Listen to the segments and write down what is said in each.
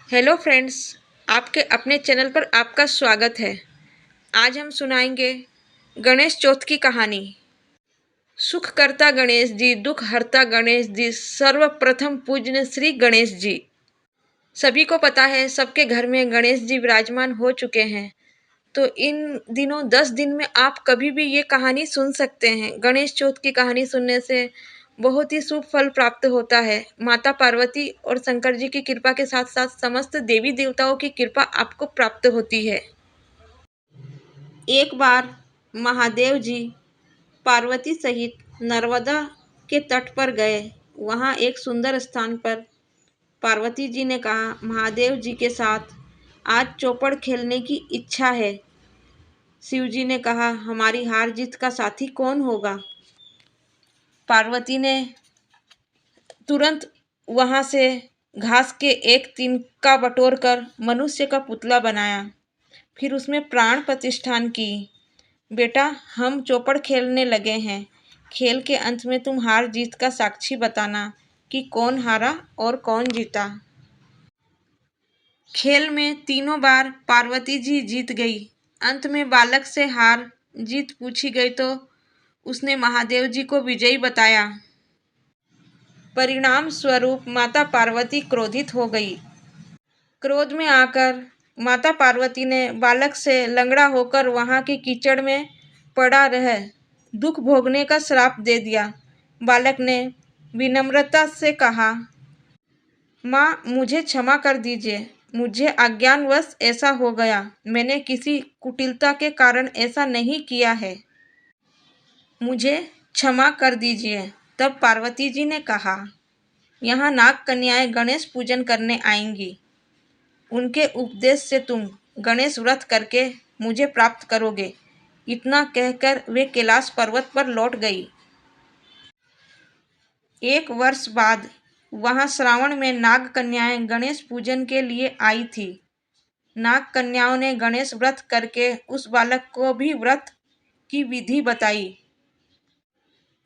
Hello friends, आपके अपने channel पर आपका स्वागत है। आज हम सुनाएंगे गणेश चौथ की कहानी। सुख करता गणेश जी, दुख हरता गणेश जी, सर्वप्रथम पूज्य श्री गणेश जी। सभी को पता है, सबके घर में गणेश जी विराजमान हो चुके हैं। तो इन दिनों 10 दिन में आप कभी भी ये कहानी सुन सकते हैं। गणेश चौथ की कहानी सुनने से बहुत ही शुभ फल प्राप्त होता है। माता पार्वती और शंकर जी की कृपा के साथ साथ समस्त देवी देवताओं की कृपा आपको प्राप्त होती है। एक बार महादेव जी पार्वती सहित नर्मदा के तट पर गए। वहाँ एक सुंदर स्थान पर पार्वती जी ने कहा, महादेव जी के साथ आज चौपड़ खेलने की इच्छा है। शिव जी ने कहा, हमारी हार जीत का साथी कौन होगा? पार्वती ने तुरंत वहां से घास के एक तिनका बटोर कर मनुष्य का पुतला बनाया। फिर उसमें प्राण प्रतिष्ठान की। बेटा, हम चौपड़ खेलने लगे हैं। खेल के अंत में तुम हार जीत का साक्षी बताना कि कौन हारा और कौन जीता। खेल में तीनों बार पार्वती जी जीत गई। अंत में बालक से हार जीत पूछी गई तो उसने महादेव जी को विजयी बताया। परिणाम स्वरूप माता पार्वती क्रोधित हो गई। क्रोध में आकर माता पार्वती ने बालक से लंगड़ा होकर वहां की कीचड़ में पड़ा रह दुख भोगने का श्राप दे दिया। बालक ने विनम्रता से कहा, माँ, मुझे क्षमा कर दीजिए। मुझे अज्ञानवश ऐसा हो गया। मैंने किसी कुटिलता के कारण ऐसा नहीं किया है। मुझे क्षमा कर दीजिए। तब पार्वती जी ने कहा, यहाँ नाग कन्याएं गणेश पूजन करने आएंगी। उनके उपदेश से तुम गणेश व्रत करके मुझे प्राप्त करोगे। इतना कहकर वे कैलाश पर्वत पर लौट गई। एक वर्ष बाद वहां श्रावण में नाग कन्याएं गणेश पूजन के लिए आई थी। नाग कन्याओं ने गणेश व्रत करके उस बालक को भी व्रत की विधि बताई।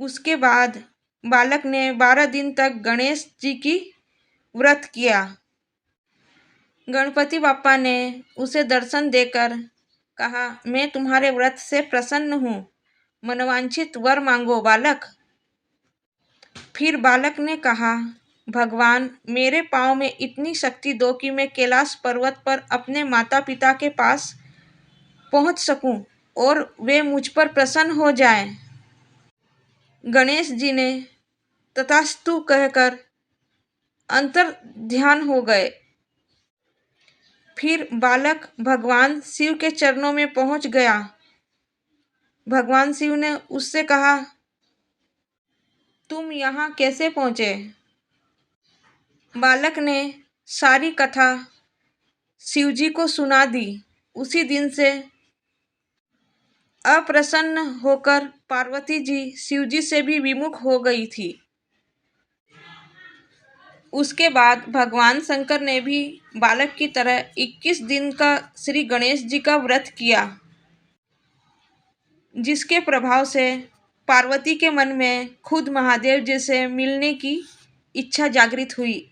उसके बाद बालक ने 12 दिन तक गणेश जी की व्रत किया। गणपति बाप्पा ने उसे दर्शन देकर कहा, मैं तुम्हारे व्रत से प्रसन्न हूँ। मनवांछित वर मांगो बालक। फिर बालक ने कहा, भगवान, मेरे पाँव में इतनी शक्ति दो कि मैं कैलाश पर्वत पर अपने माता पिता के पास पहुँच सकूं और वे मुझ पर प्रसन्न हो जाएं। गणेश जी ने तथास्तु कहकर अंतर ध्यान हो गए। फिर बालक भगवान शिव के चरणों में पहुंच गया। भगवान शिव ने उससे कहा, तुम यहाँ कैसे पहुंचे? बालक ने सारी कथा शिव जी को सुना दी। उसी दिन से अप्रसन्न होकर पार्वती जी शिव जी से भी विमुख हो गई थी। उसके बाद भगवान शंकर ने भी बालक की तरह 21 दिन का श्री गणेश जी का व्रत किया, जिसके प्रभाव से पार्वती के मन में खुद महादेव जी से मिलने की इच्छा जागृत हुई।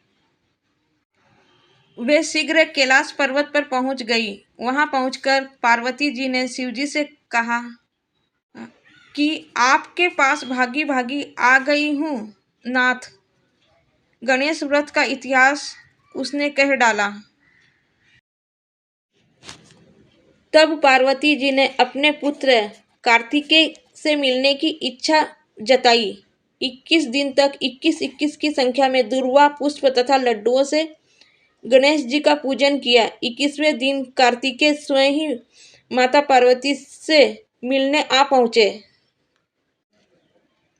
वे शीघ्र कैलाश पर्वत पर पहुंच गई। वहां पहुंचकर पार्वती जी ने शिव जी से कहा कि आपके पास भागी भागी आ गई हूँ नाथ। गणेश व्रत का इतिहास उसने कह डाला। तब पार्वती जी ने अपने पुत्र कार्तिकेय से मिलने की इच्छा जताई। 21 दिन तक 21-21 की संख्या में दूर्वा पुष्प तथा लड्डुओं से गणेश जी का पूजन किया। 21वें दिन कार्तिकेय स्वयं ही माता पार्वती से मिलने आ पहुँचे।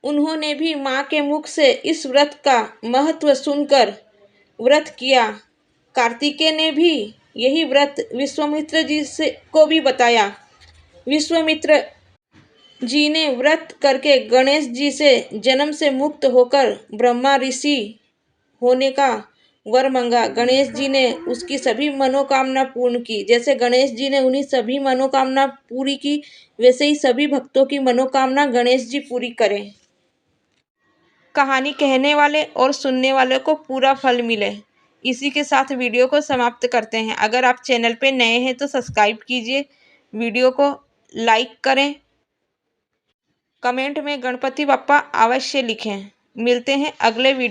उन्होंने भी माँ के मुख से इस व्रत का महत्व सुनकर व्रत किया। कार्तिकेय ने भी यही व्रत विश्वामित्र जी से को भी बताया। विश्वामित्र जी ने व्रत करके गणेश जी से जन्म से मुक्त होकर ब्रह्मा ऋषि होने का वर मांगा। गणेश जी ने उसकी सभी मनोकामना पूर्ण की। जैसे गणेश जी ने उन्हीं सभी मनोकामना पूरी की, वैसे ही सभी भक्तों की मनोकामना गणेश जी पूरी करें। कहानी कहने वाले और सुनने वाले को पूरा फल मिले, इसी के साथ वीडियो को समाप्त करते हैं। अगर आप चैनल पे नए हैं तो सब्सक्राइब कीजिए, वीडियो को लाइक करें, कमेंट में गणपति बप्पा अवश्य लिखें। मिलते हैं अगले वीडियो